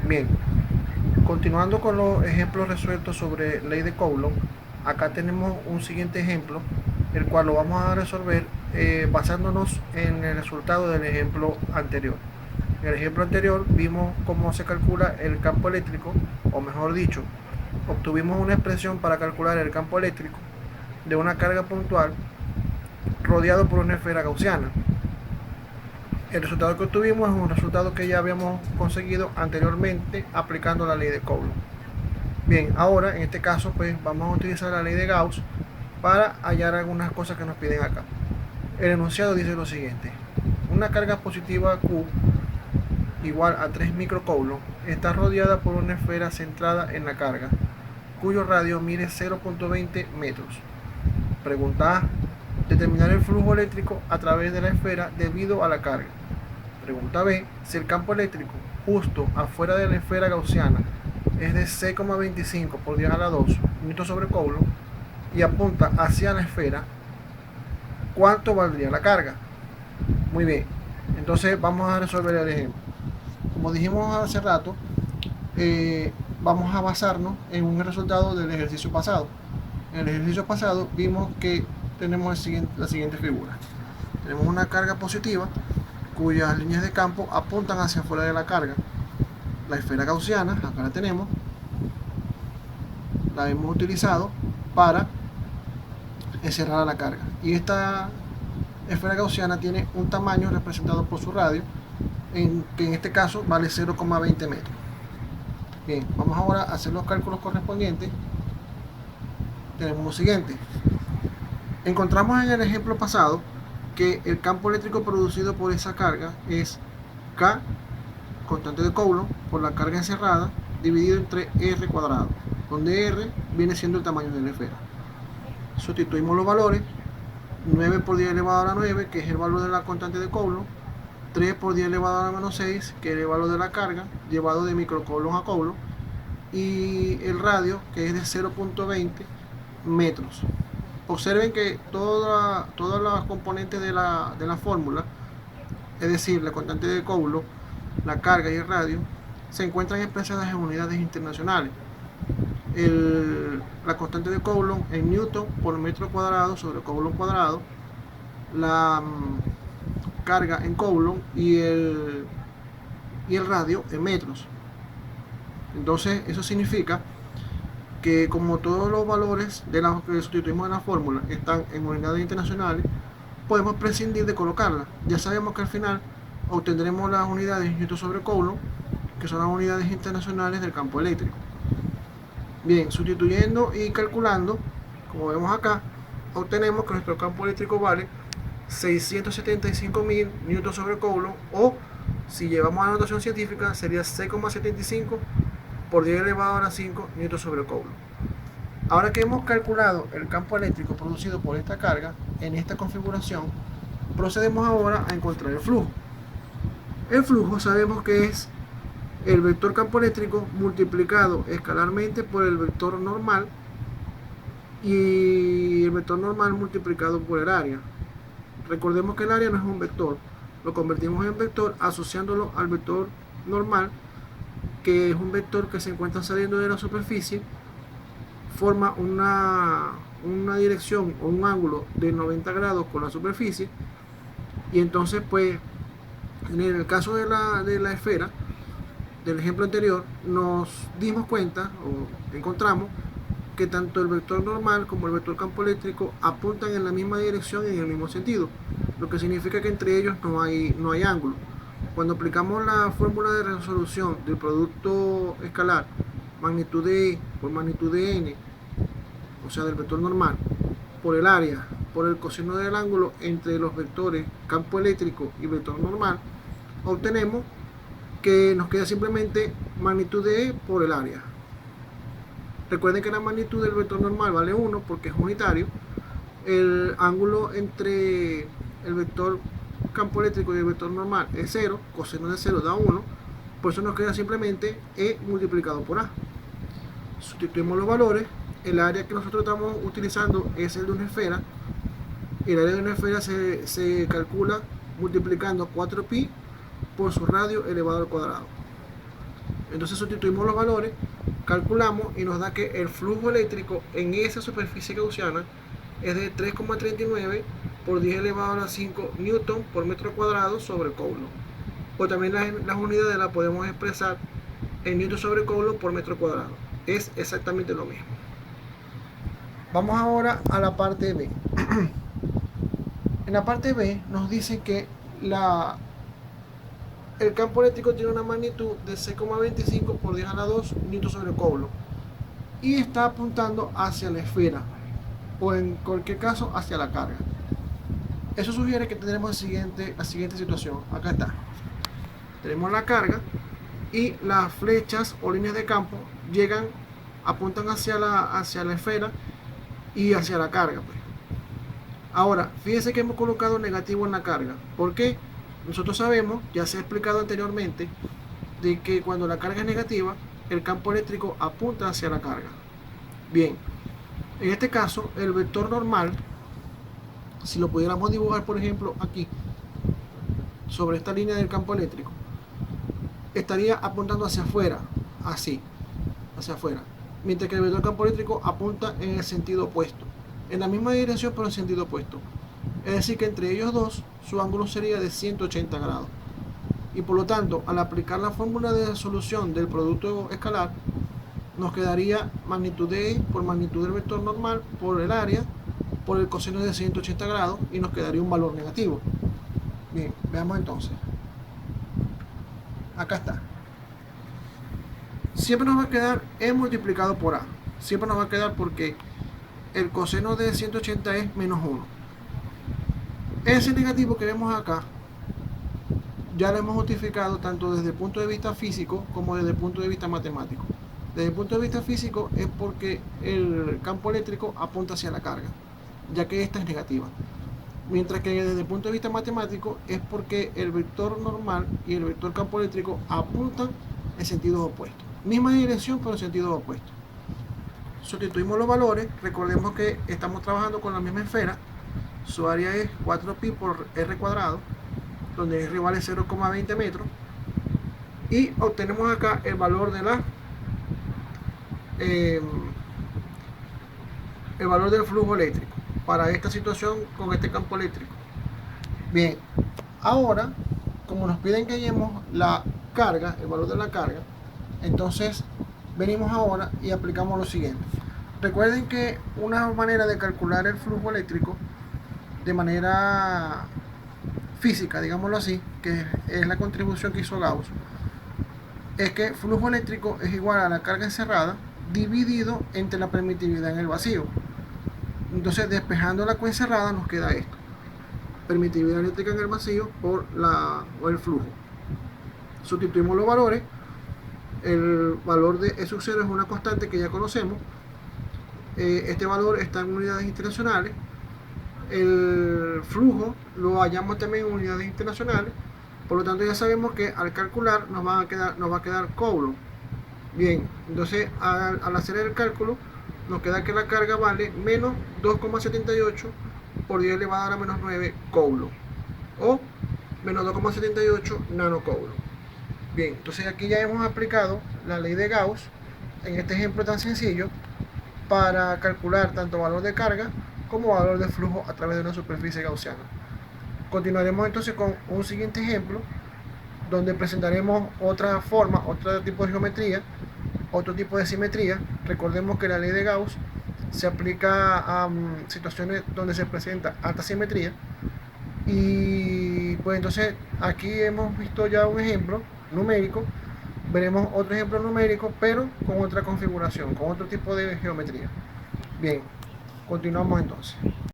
Bien, continuando con los ejemplos resueltos sobre ley de Coulomb, acá tenemos un siguiente ejemplo, el cual lo vamos a resolver basándonos en el resultado del ejemplo anterior. En el ejemplo anterior vimos cómo se calcula el campo eléctrico, o mejor dicho, obtuvimos una expresión para calcular el campo eléctrico de una carga puntual rodeado por una esfera gaussiana. El resultado que obtuvimos es un resultado que ya habíamos conseguido anteriormente aplicando la ley de Coulomb. Bien, ahora en este caso pues vamos a utilizar la ley de Gauss para hallar algunas cosas que nos piden acá. El enunciado dice lo siguiente: una carga positiva Q igual a 3 microcoulomb está rodeada por una esfera centrada en la carga, cuyo radio mide 0.20 metros. Pregunta A: determinar el flujo eléctrico a través de la esfera debido a la carga. Pregunta B: si el campo eléctrico justo afuera de la esfera gaussiana es de 6,25 por 10 a la 2 newton sobre coulomb y apunta hacia la esfera, ¿cuánto valdría la carga? Muy bien, entonces vamos a resolver el ejemplo. Como dijimos hace rato, vamos a basarnos en un resultado del ejercicio pasado. En el ejercicio pasado vimos que tenemos la siguiente figura. Tenemos una carga positiva cuyas líneas de campo apuntan hacia afuera de la carga. La esfera gaussiana, acá la tenemos, la hemos utilizado para encerrar a la carga. Y esta esfera gaussiana tiene un tamaño representado por su radio, que en este caso vale 0,20 metros. Bien, vamos ahora a hacer los cálculos correspondientes. Tenemos lo siguiente. Encontramos en el ejemplo pasado que el campo eléctrico producido por esa carga es K, constante de Coulomb, por la carga encerrada, dividido entre R cuadrado, donde R viene siendo el tamaño de la esfera. Sustituimos los valores: 9 por 10 elevado a la 9, que es el valor de la constante de Coulomb, 3 por 10 elevado a la menos 6, que es el valor de la carga, llevado de microcoulomb a coulomb, y el radio, que es de 0.20 metros. Observen que todas las componentes de la fórmula, es decir, la constante de Coulomb, la carga y el radio, se encuentran expresadas en unidades internacionales. La constante de Coulomb en newton por metro cuadrado sobre coulomb cuadrado, la carga en coulomb y el radio en metros. Entonces eso significa que como todos los valores de los que sustituimos en la fórmula están en unidades internacionales, podemos prescindir de colocarlas. Ya sabemos que al final obtendremos las unidades newton sobre coulomb, que son las unidades internacionales del campo eléctrico. Bien, sustituyendo y calculando, como vemos acá, obtenemos que nuestro campo eléctrico vale 675.000 newton sobre coulomb, o si llevamos a la notación científica sería 6,75 por 10 elevado a la 5 newton sobre coulomb. Ahora que hemos calculado el campo eléctrico producido por esta carga en esta configuración, procedemos ahora a encontrar el flujo. El flujo sabemos que es el vector campo eléctrico multiplicado escalarmente por el vector normal, y el vector normal multiplicado por el área. Recordemos que el área no es un vector, lo convertimos en vector asociándolo al vector normal, que es un vector que se encuentra saliendo de la superficie, forma una dirección o un ángulo de 90 grados con la superficie, y entonces pues en el caso de la esfera del ejemplo anterior nos dimos cuenta o encontramos que tanto el vector normal como el vector campo eléctrico apuntan en la misma dirección y en el mismo sentido, lo que significa que entre ellos no hay ángulo. Cuando aplicamos la fórmula de resolución del producto escalar magnitud de E por magnitud de N, o sea del vector normal, por el área, por el coseno del ángulo entre los vectores campo eléctrico y vector normal, obtenemos que nos queda simplemente magnitud de E por el área. Recuerden que la magnitud del vector normal vale 1 porque es unitario. El ángulo entre el vector campo eléctrico y el vector normal es 0, coseno de 0 da 1, por eso nos queda simplemente E multiplicado por A. Sustituimos los valores. El área que nosotros estamos utilizando es el de una esfera. El área de una esfera se calcula multiplicando 4pi por su radio elevado al cuadrado. Entonces sustituimos los valores, calculamos y nos da que el flujo eléctrico en esa superficie gaussiana es de 3,39 por 10 elevado a la 5 newton por metro cuadrado sobre coulomb. O también las unidades las podemos expresar en newton sobre coulomb por metro cuadrado. Es exactamente lo mismo. Vamos ahora a la parte B. En la parte B nos dice que el campo eléctrico tiene una magnitud de 6,25 por 10 a la 2 newton sobre coulomb y está apuntando hacia la esfera, o en cualquier caso hacia la carga. Eso sugiere que tendremos la siguiente situación. Acá está. Tenemos la carga y las flechas o líneas de campo apuntan hacia la esfera y hacia la carga. Ahora, fíjense que hemos colocado negativo en la carga. ¿Por qué? Nosotros sabemos, ya se ha explicado anteriormente, de que cuando la carga es negativa, el campo eléctrico apunta hacia la carga. Bien, en este caso, el vector normal, si lo pudiéramos dibujar, por ejemplo, aquí, sobre esta línea del campo eléctrico, estaría apuntando hacia afuera, así, hacia afuera, mientras que el vector campo eléctrico apunta en el sentido opuesto, en la misma dirección pero en sentido opuesto. Es decir que entre ellos dos su ángulo sería de 180 grados. Y por lo tanto, al aplicar la fórmula de solución del producto escalar, nos quedaría magnitud de E por magnitud del vector normal por el área por el coseno de 180 grados y nos quedaría un valor negativo. Bien, veamos entonces. Acá está. Siempre nos va a quedar E multiplicado por A. Siempre nos va a quedar porque el coseno de 180 es menos 1. Ese negativo que vemos acá ya lo hemos justificado tanto desde el punto de vista físico como desde el punto de vista matemático. Desde el punto de vista físico es porque el campo eléctrico apunta hacia la carga, ya que esta es negativa. Mientras que desde el punto de vista matemático es porque el vector normal y el vector campo eléctrico apuntan en sentidos opuestos. Misma dirección pero en sentidos opuestos. Sustituimos los valores, recordemos que estamos trabajando con la misma esfera. Su área es 4pi por r cuadrado, donde r vale 0,20 metros. Y obtenemos acá el valor de el valor del flujo eléctrico para esta situación con este campo eléctrico. Bien, ahora, como nos piden que hallemos la carga, el valor de la carga, entonces venimos ahora y aplicamos lo siguiente. Recuerden que una manera de calcular el flujo eléctrico de manera física, digámoslo así, que es la contribución que hizo Gauss, es que flujo eléctrico es igual a la carga encerrada dividido entre la permitividad en el vacío. Entonces, despejando la coencerrada nos queda esto: permitividad eléctrica en el vacío por el flujo. Sustituimos los valores. El valor de E sub 0 es una constante que ya conocemos. Este valor está en unidades internacionales. El flujo lo hallamos también en unidades internacionales. Por lo tanto, ya sabemos que al calcular nos va a quedar coulomb. Bien, entonces al hacer el cálculo nos queda que la carga vale menos 2,78 por 10 elevado a la menos 9 coulomb, o menos 2,78 nanocoulomb. Bien, entonces aquí ya hemos aplicado la ley de Gauss en este ejemplo tan sencillo para calcular tanto valor de carga como valor de flujo a través de una superficie gaussiana. Continuaremos entonces con un siguiente ejemplo donde presentaremos otra forma, otro tipo de geometría, otro tipo de simetría. Recordemos que la ley de Gauss se aplica a situaciones donde se presenta alta simetría. Y pues entonces aquí hemos visto ya un ejemplo numérico. Veremos otro ejemplo numérico, pero con otra configuración, con otro tipo de geometría. Bien, continuamos entonces.